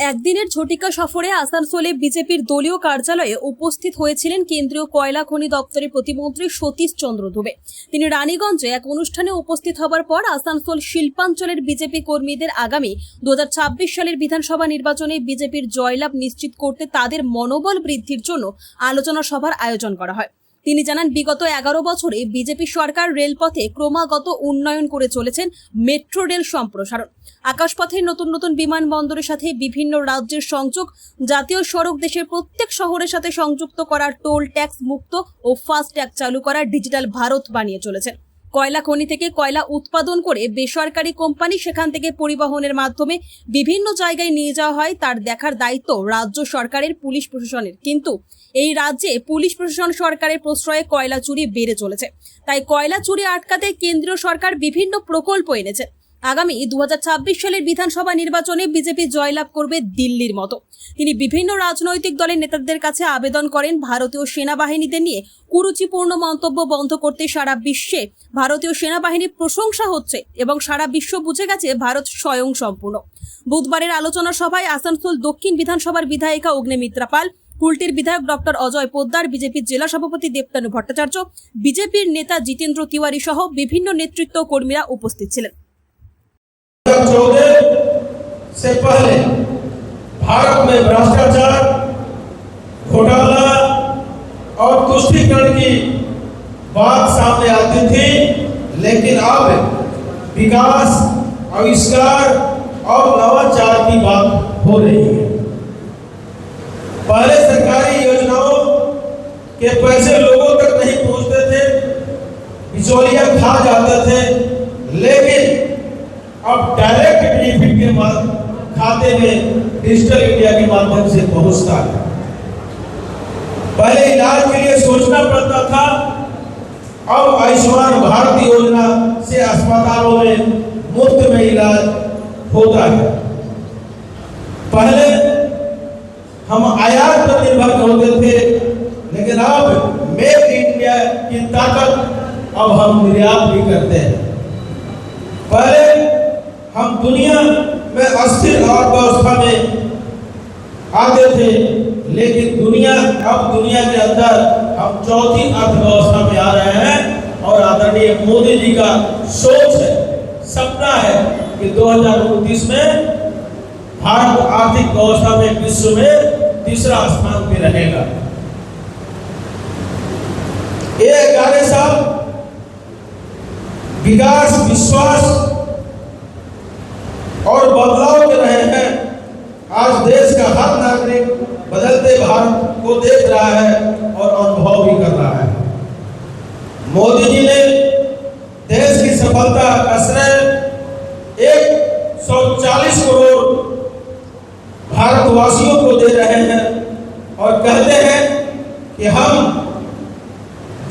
একদিনের ঝটিকা সফরে আসানসোলে বিজেপির দলীয় কার্যালয়ে উপস্থিত হয়েছিলেন কেন্দ্রীয় কয়লা খনি দপ্তরের প্রতিমন্ত্রী সতীশ চন্দ্র দুবে। তিনি রানীগঞ্জে এক অনুষ্ঠানে উপস্থিত হবার পর আসানসোল শিল্পাঞ্চলের বিজেপি কর্মীদের আগামী 2026 সালের বিধানসভা নির্বাচনে বিজেপির জয়লাভ নিশ্চিত করতে তাদের মনোবল বৃদ্ধির জন্য আলোচনা সভার আয়োজন করা হয়। তিনি জানান, বিগত 11 বছরে বিজেপি সরকার রেলপথে ক্রমাগত উন্নয়ন করে চলেছেন। মেট্রো রেল সম্প্রসারণ, আকাশপথের নতুন নতুন বিমানবন্দরের সাথে বিভিন্ন রাজ্যের সংযোগ, জাতীয় সড়ক দেশের প্রত্যেক শহরের সাথে সংযুক্ত করার, টোল ট্যাক্স মুক্ত ও ফাস্ট ট্যাগ চালু করার ডিজিটাল ভারত বানিয়ে চলেছেন। কয়লা খনি থেকে কয়লা উৎপাদন করে বেসরকারি কোম্পানি সেখান থেকে পরিবহনের মাধ্যমে বিভিন্ন জায়গায় নিয়ে যাওয়া হয়। তার দেখার দায়িত্ব রাজ্য সরকারের, পুলিশ প্রশাসনের। কিন্তু এই রাজ্যে পুলিশ প্রশাসন সরকারের প্রশ্রয়ে কয়লা চুরি বেড়ে চলেছে। তাই কয়লা চুরি আটকাতে কেন্দ্রীয় সরকার বিভিন্ন প্রকল্প এনেছে। আগামী 2026 সালের বিধানসভা নির্বাচনে বিজেপি জয়লাভ করবে দিল্লির মতো। তিনি বিভিন্ন রাজনৈতিক দলের নেতাদের কাছে আবেদন করেন, ভারতীয় সেনাবাহিনীদের নিয়ে কুরুচিপূর্ণ মন্তব্য বন্ধ করতে। সারা বিশ্বে ভারতীয় সেনাবাহিনীর প্রশংসা হচ্ছে এবং সারা বিশ্ব বুঝে গেছে ভারত স্বয়ং সম্পূর্ণ। বুধবারের আলোচনা সভায় আসানসোল দক্ষিণ বিধানসভার বিধায়িকা অগ্নিমিত্রা পাল, কুলটির বিধায়ক ডক্টর অজয় পোদ্দার, বিজেপির জেলা সভাপতি দেবতানু ভট্টাচার্য, বিজেপির নেতা জিতেন্দ্র তিওয়ারি সহ বিভিন্ন নেতৃত্ব কর্মীরা উপস্থিত ছিলেন। 2014 से पहले भारत में भ्रष्टाचार, घोटाला और तुष्टीकरण की बात सामने आती थी, लेकिन अब विकास, आविष्कार और नवाचार की बात हो रही है। पहले सरकारी योजनाओं के पैसे लोगों तक नहीं पहुंचते थे, बिचौलिया खा जाते थे, लेकिन अब डायरेक्ट बेनिफिट के खाते में डिजिटल इंडिया के माध्यम से पहुंचता है। पहले इलाज के लिए सोचना पड़ता था, अब आयुष्मान भारत योजना से अस्पतालों में मुफ्त में इलाज होता है। पहले हम आयात पर निर्भर होते थे, लेकिन अब मेक इंडिया की ताकत अब हम निर्यात भी करते हैं। पहले हम दुनिया में अस्थिर अर्थव्यवस्था में आते थे, लेकिन अब दुनिया के अंदर हम चौथी अर्थव्यवस्था में आ रहे हैं। और आदरणीय मोदी जी का सोच है, सपना है कि 2029 में भारत आर्थिक व्यवस्था में विश्व में तीसरा स्थान पे रहेगा। ये 11 साल विकास, विश्वास और बदलाव के रहे हैं। आज देश का हर नागरिक बदलते भारत को देख रहा है और अनुभव भी कर रहा है। मोदी जी ने देश की सफलता का श्रेय 140 करोड़ भारतवासियों को दे रहे हैं और कहते हैं कि हम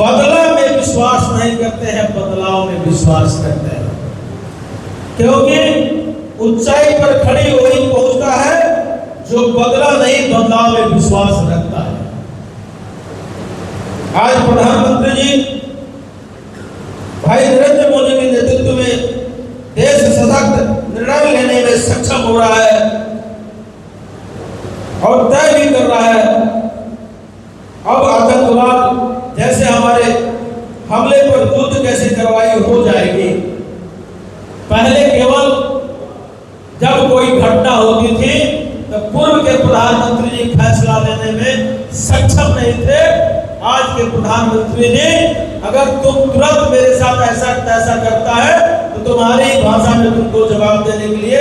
बदलाव में विश्वास नहीं करते हैं, बदलाव में विश्वास करते हैं। क्योंकि ऊंचाई पर खड़ी वही पहुंचता है जो बदला नहीं, बदलाव में विश्वास रखता है। आज प्रधानमंत्री जी भाई नरेंद्र मोदी के नेतृत्व में देश सशक्त निर्णय लेने में सक्षम हो रहा है और तय भी कर रहा है। अब आतंकवाद जैसे हमारे हमले पर युद्ध कैसे कार्रवाई हो जाएगी। पहले केवल जब कोई घटना होती थी तो पूर्व के प्रधानमंत्री जी फैसला लेने में सक्षम नहीं थे। आज के प्रधानमंत्री जी, अगर तुम तुरंत मेरे साथ ऐसा करता है तो तुम्हारी भाषा में तुमको जवाब देने के लिए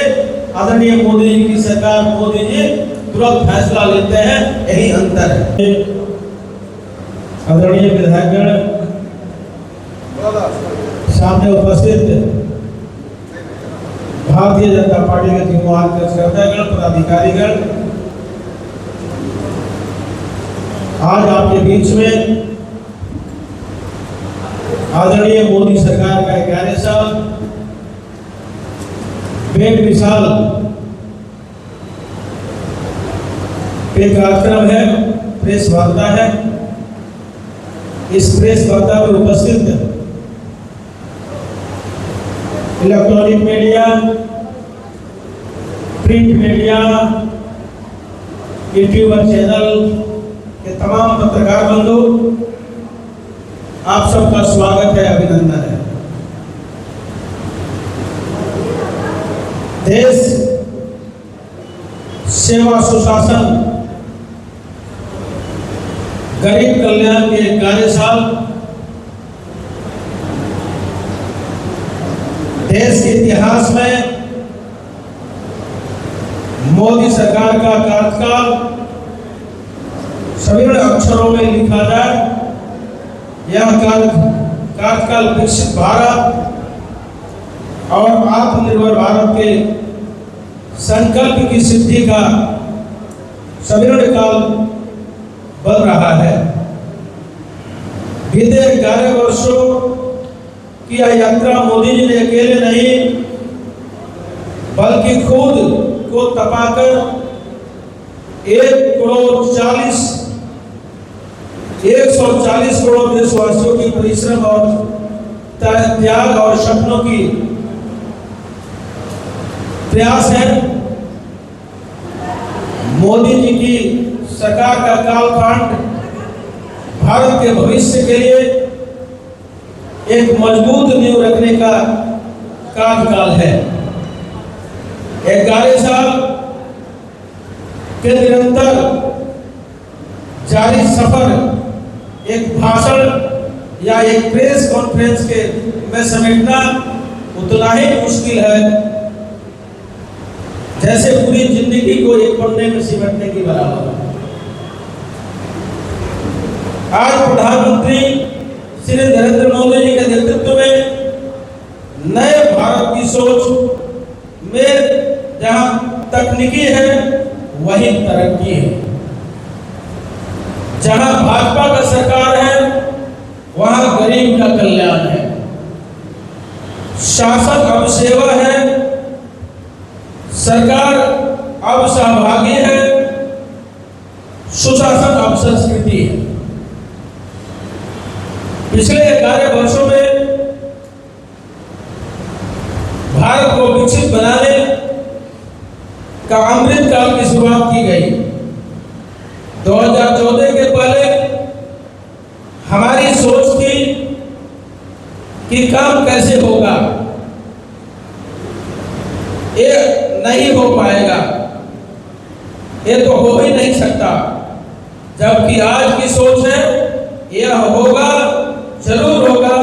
आदरणीय मोदी जी की सरकार, मोदी जी तुरंत फैसला लेते हैं। यही अंतर है। आदरणीय विधायकगण, सामने उपस्थित भारतीय जनता पार्टी के दिग्गज कार्यकर्तागण, पदाधिकारीगण, आज आपके बीच में आदरणीय मोदी सरकार का 11 साल बेमिसाल एक कार्यक्रम है, प्रेस वार्ता है। इस प्रेस वार्ता में उपस्थित electronic media, print media, YouTuber channel के तमाम पत्रकार बंधु, आप सबका स्वागत है, अभिनंदन है। देश सेवा सुशासन गरीब कल्याण के कार्यसाल देश के इतिहास में मोदी सरकार का कार्यकाल सविर्ण अक्षरों में लिखा जाए। यह कार्यकाल विकसित भारत और आत्मनिर्भर भारत के संकल्प की सिद्धि का सविर्ण काल बन रहा है। बीते 11 वर्षों की यह यात्रा मोदी जी ने अकेले नहीं बल्कि खुद को तपाकर 140 करोड़ देशवासियों की परिश्रम और त्याग और सपनों की प्रयास है। मोदी जी की सरकार का कालखंड भारत के भविष्य के लिए एक मजबूत नींव रखने का कार्यकाल है। 11 साल के निरंतर जारी सफर एक भाषण या एक प्रेस कॉन्फ्रेंस के में समेटना उतना ही मुश्किल है जैसे पूरी जिंदगी को एक पन्ने में सिमटने की बराबर। आज प्रधानमंत्री श्री नरेंद्र मोदी जी के नेतृत्व में नए भारत की सोच में जहां तकनीकी है वहीं तरक्की है। जहां भाजपा का सरकार है वहां गरीब का कल्याण है। शासन अब सेवा है, सरकार अब सहभागी है, सुशासन अब संस्कृति है। पिछले 11 वर्षों में भारत को विकसित बनाने का अमृत काल की शुरुआत की गई। 2014 के पहले हमारी सोच थी कि काम कैसे होगा, ये नहीं हो पाएगा, ये तो हो ही नहीं सकता। जबकि आज की सोच है यह होगा, जरूर होगा,